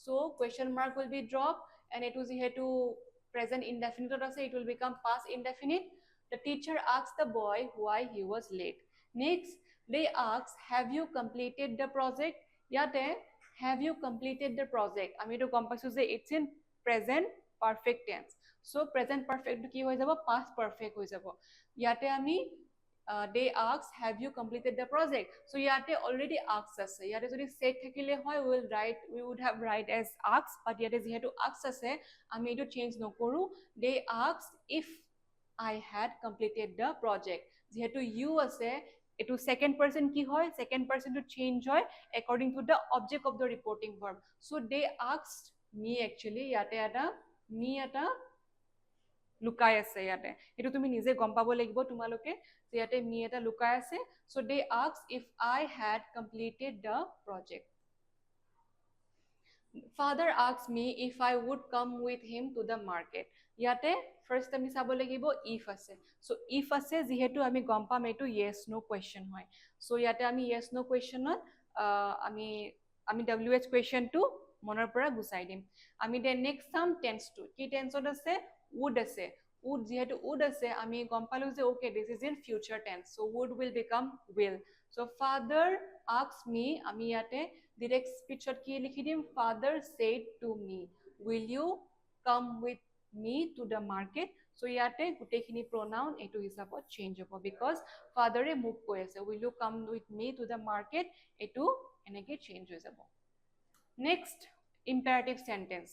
so question mark will be dropped, and it was here to present indefinite ase, it will become past indefinite। the teacher asked the boy why he was late। next, they asked, have you completed the project? yate have you completed the project, আমি তো গম পাইছো যে it's in present perfect tense। so present perfect কি হৈ যাব, past perfect হৈ যাব। ইয়াতে আমি they asked, have you completed the project? so ইয়াতে already asked আছে, ইয়াতে যদি said থাকিলে হয় we would have write as asked, but ইয়াতে যেহেতু asked আছে, আমি এটো চেঞ্জ নকৰো, they asked if I had completed the project। যেহেতু you আছে, এটো second person কি হয়, second person to change হয় according to the object of the reporting verb। so they asked me, actually ইয়াতে এটা me এটা লুকাই আছে, ইয়াতে এটো তুমি নিজে গম পাব লাগিব তোমালোকে, যে ইয়াতে me এটা লুকাই আছে। so they asked if I had completed the project। father asked me if I would come with him to the market। ইয়াতে ফার্স্ট আমি চাব লাগিব if আছে। so if আছে যেহেতু আমি গম পাম এইটো yes no question হয়। so ইয়াতে আমি yes no questionত আমি WH question টো মনৰ পৰা গুচাই দিম। আমি দে নেক্সট চাম টেন্স টো, কি টেন্সত আছে, would আছে। would যেহেতু would আছে, আমি গম পালো যে okay this is in future tense, so would will become will। so father asked me, আমি ইয়াতে direct speech কি লিখি দিম, father said to me, will you come with me to the market। so ইয়াতে গুটেখিনি pronoun এটো হিসাবত change হ'ব, because father এ মোক কৈ আছে will you come with me to the market, এটো এনেকে change হৈ যাব। next, imperative sentence।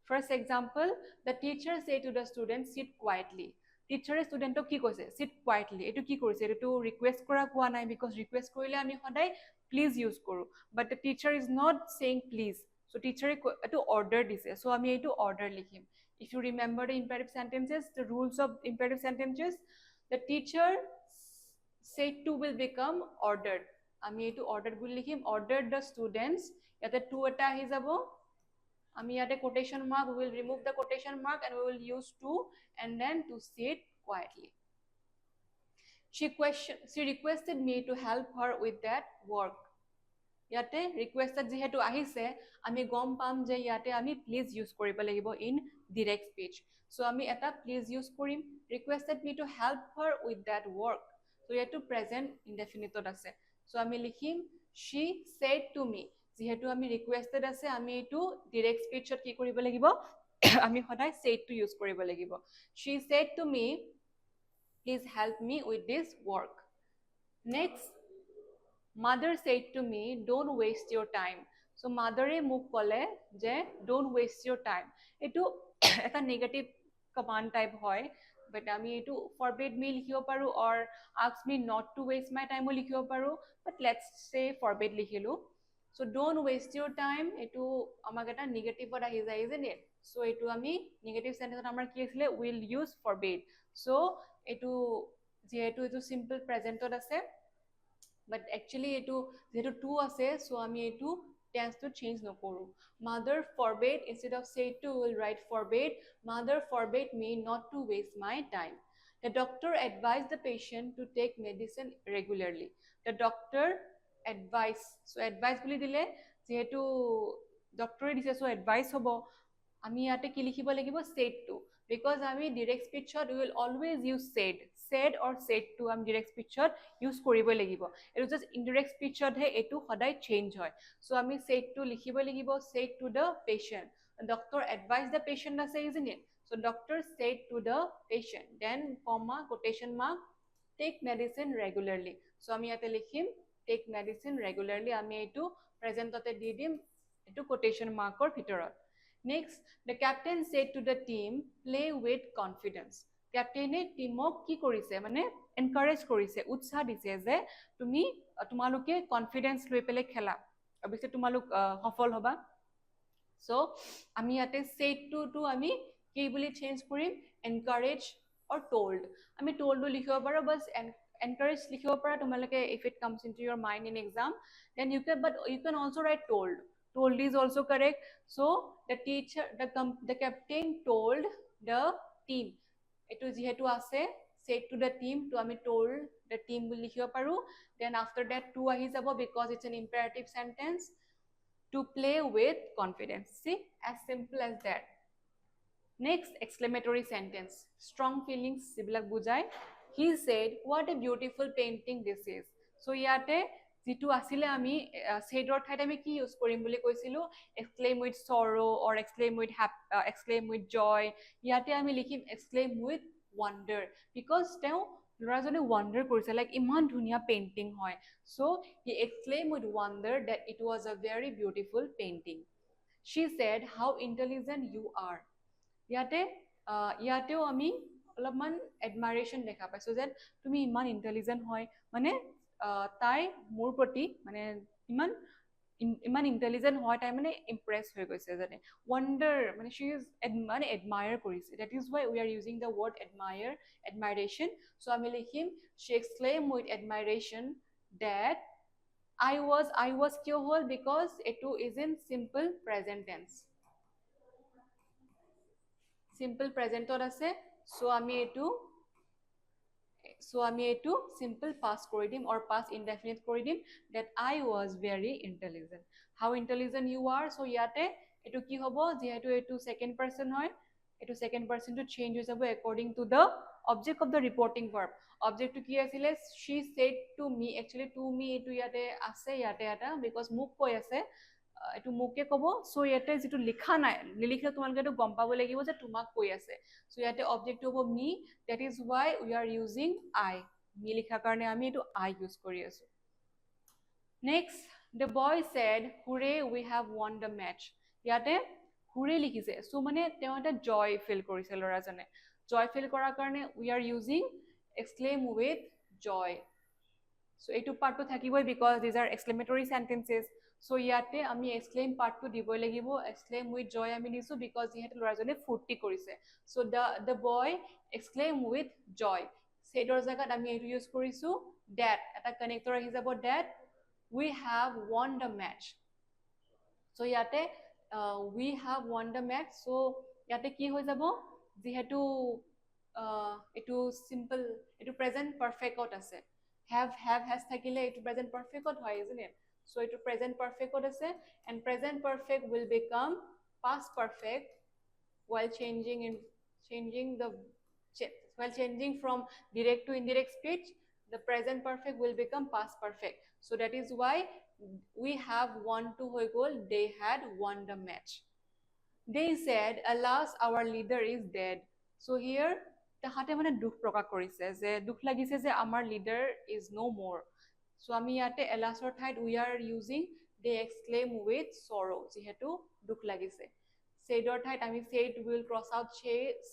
first example, the teacher said to the student sit quietly। টিচাৰে ষ্টুডেণ্টক কি কৈছে, sit quietly। এইটো কি কৰিছে, এইটো ৰিকুৱেষ্ট কৰা কোৱা নাই, because ৰিকুৱেষ্ট কৰিলে আমি সদায় প্লিজ ইউজ কৰো, but the teacher is not saying please। so টিচাৰে এইটো অৰ্ডাৰ দিছে, so আমি এইটো অৰ্ডাৰ লিখিম। if you remember the imperative sentences, the rules of imperative sentences, the teacher said to will become ordered। আমি এইটো ordered বুলি লিখিম, ordered the students, ইয়াতে to এটা আহি যাব, আমি ইয়াতে quotation mark, we will remove the quotation mark and we will use to, and then to sit quietly। she requested me to help her with that work। ইয়াতে requested যিহেতু আহিছে আমি গম পাম যে ইয়াতে আমি প্লিজ ইউজ কৰিব লাগিব ইন ডিৰেক্ট স্পীচ চ' আমি এটা প্লিজ ইউজ কৰিম requested me to help her with that work চ' ইয়াতো প্ৰেজেণ্ট ইনডেফিনিটত আছে চ' আমি লিখিম শ্বি ছেড টু মি যিহেতু আমি ৰিকুৱেষ্টেড আছে আমি এইটো ডিৰেক্ট স্পীচত কি কৰিব লাগিব আমি সদায় ছেডটো ইউজ কৰিব লাগিব she said to me please help me with this work next mother said to me don't waste your time so mother মোক ক'লে যে don't waste your time এটো এটা নেগেটিভ কমান্ড টাইপ হয় বাট আমি এটো forbid me লিখিব পাৰো or ask me not to waste my time লিখিব পাৰো but let's say forbid লিখিলো so don't waste your time এটো আমাক এটা নেগেটিভত আহি যায় isn't it so এটো আমি নেগেটিভ সেন্টেন্সত আমাৰ কি আছিল will use forbid so এটো যেহেতু এটো সিম্পল প্ৰেজেন্টত আছে but actually etu jehetu to ase so ami etu tense to change nokoru mother forbade instead of said to will write forbade mother forbade me not to waste my time the doctor advised the patient to take medicine regularly the doctor advice so advice boli dile jehetu doctor dise so advice hobo আমি ইয়াতে কি লিখিব লাগিব said to because আমি direct speech we will always use said or said to আমি direct speech use কৰিব লাগিব it is just indirect speech হে এটো সদায় change হয় so আমি said to লিখিব লাগিব said to the patient the doctor advised the patient আছে isn't it so doctor said to the patient then comma quotation mark take medicine regularly so আমি ইয়াতে লিখিম take medicine regularly আমি এটো present তে দি দিম এটো quotation markৰ ভিতৰত Next, the captain said to the team, play with confidence. Captain teamok ki korise mane encourage korise utsaহ দিছে যে তুমি তোমালোকে confidence লৈ পেলে খেলা অবশ্যই তোমালোক সফল হবা so আমি ইয়াতে said to আমি কি বুলি চেঞ্জ কৰিম encourage or told আমি told লিখিব পাৰো বাস encourage লিখিব পাৰা তোমালোকে if it comes into your mind in exam then you can but you can also write told is also correct so the teacher the captain told the team etu jehetu ase said to the team to ami told the team boli likhibo paru then after that to ahi jabo because it's an imperative sentence to play with confidence see as simple as that next exclamatory sentence strong feelings sibilak bujai he said what a beautiful painting this is so yate जितु आसिले आमी shader ठाইত আমি কি use কৰিম বুলি কৈছিলো exclaim with sorrow or exclaim with joy ইয়াতে আমি লিখিম exclaim with wonder because তেওঁ লৰাজনে wonder কৰিছে like ইমান ধুনিয়া পেইন্টিং হয় so he exclaimed with wonder that it was a very beautiful painting she said how intelligent you are ইয়াতেও আমি অলপমান admiration দেখা পাইছো যে তুমি ইমান ইন্টেলিজেন্ট হয় মানে তাই মোৰ প্ৰতি মানে ইমান ইন্টেলিজেন্ট হয় তাই মানে ইমপ্ৰেস হৈ গৈছে জানে wonder মানে she is মানে admire কৰিছে that is why we are using the word admiration so আমি লিখিম she exclaimed with admiration that I was কিয় হ'ল because এটো is in simple present tense simple presentত আছে so আমি এটো simple past কৰি দিম or past indefinite কৰি দিম that I was very intelligent how intelligent you are so ইয়াতে এটো কি হ'ব যেহেতু এটো second person হয় এটো second person to change হৈ যাব according to the object of the reporting verb object to কি আছিল she said to me actually to me এটো ইয়াতে আছে ইয়াতে এটা because মোক কৈ আছে এটো মুকে কব সো ইয়াতে যেটো লিখা নাই লিখা তোমালকে তো গম পাব লাগিব যে তোমাক কৈ আছে সো ইয়াতে অবজেক্ট হ'ব মি that is why we are using I মি লিখা কাৰণে আমি এটো I ইউজ কৰি আছো next the boy said hooray we have won the match ইয়াতে hooray লিখিছে সো মানে তেওঁ এটা joy feel কৰিছে লৰাজনে joy feel কৰাৰ কাৰণে we are using exclaim with joy so এইটো পাৰ্টটো থাকিবই because these are exclamatory sentences so ইয়াতে আমি exclaim পাৰ্টটো দিবই লাগিব exclaim with joy আমি দিছো because ইহেতে লৰাজনে ফুৰ্তি কৰিছে so the boy exclaim with joy saidor জাগাত আমি এইটো ইউজ কৰিছো that এটা connector আহি যাব that we have won the match so ইয়াতে we have won the match so ইয়াতে কি হৈ যাব যেহেতু এটো simple এটো present perfect ত আছে have has থাকিলে এটো present perfect হয় isn't it So it present perfect what is it? And present perfect will become past perfect while changing from direct to indirect speech. The present perfect will become past perfect. So that is why we have won to hoi gol, they had won the match. They said, alas, our leader is dead. So here তাহাঁতে মানে দুখ প্ৰকাশ কৰিছে যে দুখ লাগিছে যে আমাৰ leader is no more. So আমি ইয়াতে alasৰ ঠাইত we are using they exclaim with sorrow যিহেতু দুখ লাগিছে. Saidৰ ঠাইত আমি said will cross out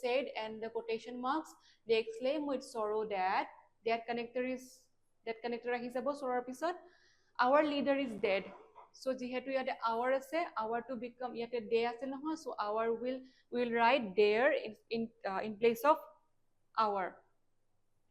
said and the quotation marks. They exclaim with sorrow that connector আহি যাব sorrow পিছত. Our leader is dead. So যিহেতু ইয়াতে our আছে, our to become ইয়াতে they আছে নহয়, so our will write there in place of our.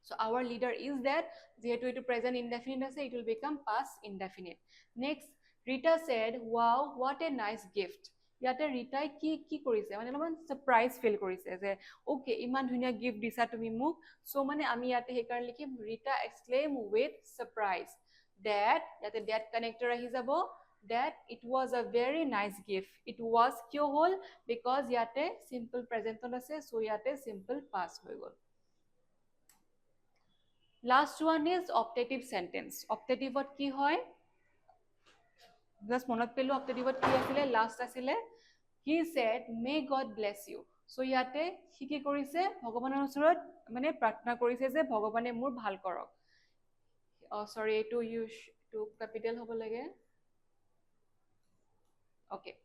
So our leader is dead. যেহেতু এটো present indefinite আছে, it will become past indefinite. Next, Rita said, wow, what a nice gift. ইয়াতে retire কি কৰিছে মানে অলপমান সাৰপ্ৰাইজ ফিল কৰিছে যে ওকে ইমান ধুনীয়া গিফট দিছা তুমি মোক. সো মানে আমি ইয়াতে সেইকাৰণে লিখিম ৰিটা এক্সক্লেইম with surprise that connector ahi jabo that it was a very nice gift. It was kyo hol because yate simple present ase, so yate simple past hoi gol. Last one is optative sentence. Optative ot ki hoy? Just monot pelu optative ot ki asile last asile. He said, may God bless you. So yate hi ki korise bhagabaner osorot mane prarthna korise je bhagabane mur bhal korok. Oh, sorry, to capital hobo lage. Okay.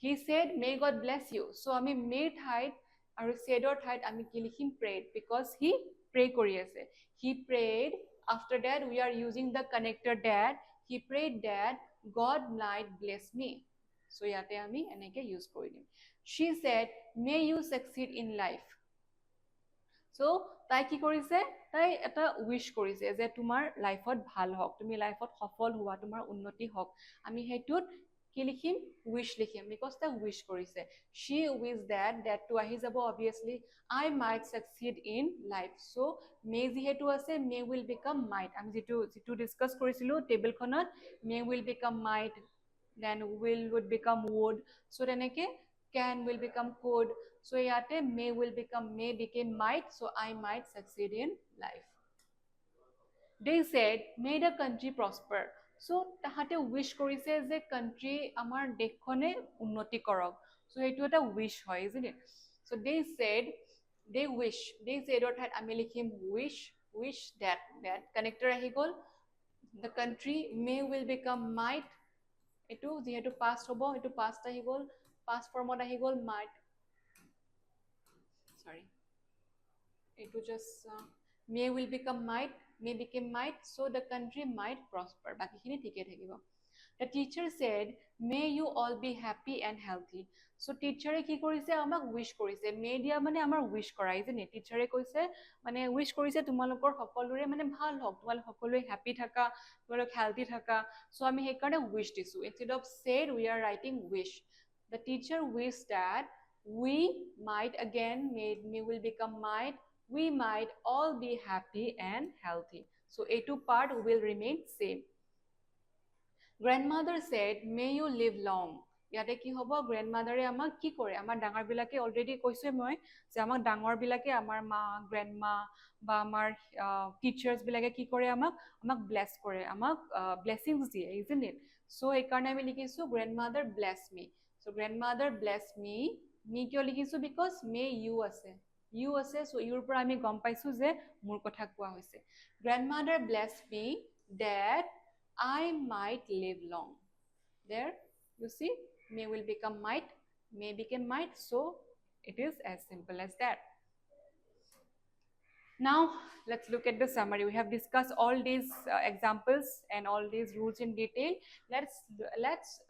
He said, may God bless you. So ami may thait aru said or thait ami ki likhim prayed because he pray kori ase. He prayed. After that we are using the connector that. He prayed that God might bless me. So yate ami eneke use kori dim. She said, may you succeed in life. So তাই কি কৰিছে তাই এটা wish কৰিছে যে তোমাৰ লাইফত ভাল হওক তুমি লাইফত সফল হোৱা তোমাৰ উন্নতি হওক আমি হেতুত কি লিখিম উইশ লিখিম because তাই উইশ কৰিছে she wished that to আহি যাব obviously I might succeed in life. So may যেহেতু আছে may will become might আমি যেটো ডিসকাস কৰিছিলো টেবলখনত may will become might, then will would become would. So তেনেকে can will become could. So yate may will become may became might. So I might succeed in life. They said, may the country prosper. So tahate wish korise je country amar dekhone unnoti korok. So etu eta wish hoy, isn't it? So they said, they wish. They said or that ami likhim wish that connector ahi gol. The country may will become might. Etu jehetu past hobo etu past ahi gol. Past form ahi gol might. Sorry, it will just may will become might, may became might, so the country might prosper. Baki khini thike thakibo. The teacher said, may you all be happy and healthy. So teacher e ki korise amak wish korise may dia mane amar wish korai je ne teacher e koise mane wish korise tumalokor hokolore mane bhal hok tumal hokoloi happy thaka tumalok healthy thaka. So ami he karone wish disu instead of said we are writing wish. The teacher wished that we might again may will become might, we might all be happy and healthy. So A2 part will remain same. Grandmother said, may you live long. Yate ki hobo grandmother e amak ki kore amar dangar bilake already koise moi je amak dangor bilake amar ma grandma ba amar teachers bilake ki kore amak bless kore amak blessings die, isn't it? So e karone ami likhisu grandmother bless me. So grandmother bless me. Me kyo likhisu because may you ase so your pora ami gom paisu je mur kotha koa hoise. Grandmother bless me that I might live long. There you see may will become might, may became might, so it is as simple as that. Now let's look at the summary. We have discussed all these examples and all these rules in detail. Let's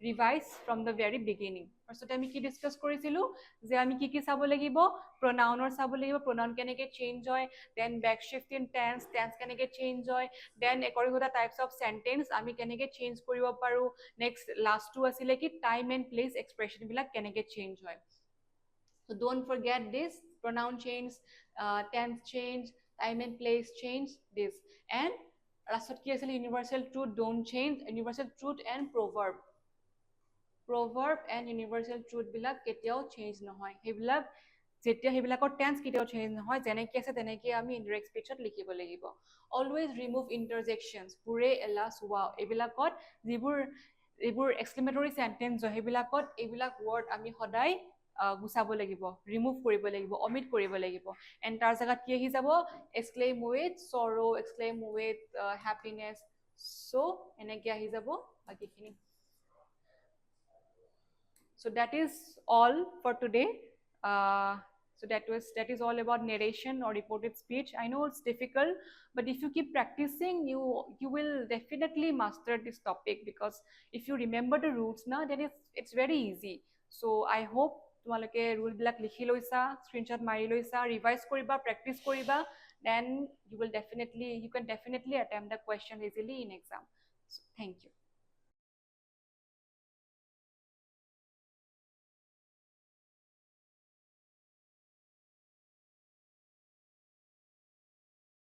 revise from the very beginning. First আমি কি discuss কৰিছিলো যে আমি কি চাব লাগিব pronounৰ চাব লাগিব pronoun কেনেকে change হয়, then back shift in tense কেনেকে change হয়, then according to the types of sentence আমি কেনেকে change কৰিব পাৰো, next last two আছিলে কি time and place expression বিলাক কেনেকে change হয়. So don't forget this pronoun change, tense change, time and place change this, and লাষ্টত কি আছিল universal truth don't change universal truth and proverb and universal truth বিলাক কেতিয়াও চেঞ্জ নহয় সেইবিলাক যেতিয়া সেইবিলাকৰ টেন্স কেতিয়াও চেঞ্জ নহয় যেনেকৈ আছে তেনেকৈ আমি ইনডাইৰেক্ট স্পীচত লিখিব লাগিব অলৱেজ ৰিমুভ ইণ্টাৰজেকশ্যনছ পুৰে এলাছ ৱাও এইবিলাকত যিবোৰ এক্সক্লেমেটৰী চেণ্টেন্স হয় সেইবিলাকত এইবিলাক ৱৰ্ড আমি সদায় গুচাব লাগিব ৰিমুভ কৰিব লাগিব অমিট কৰিব লাগিব এণ্ড তাৰ জেগাত কি আহি যাব এক্সক্লেইম উইথ সৰ' এক্সক্লেইম উইথ হেপিনেছ চ' এনেকৈ আহি যাব বাকীখিনি so that is all for today so that is all about narration or reported speech. I know it's difficult, but if you keep practicing you will definitely master this topic because if you remember the rules now then it's very easy. So I hope তোমালোকে rule বিলাক লিখি লৈছা screenshot মাৰি লৈছা revise কৰিবা practice কৰিবা then you can definitely attempt the question easily in exam. So thank you.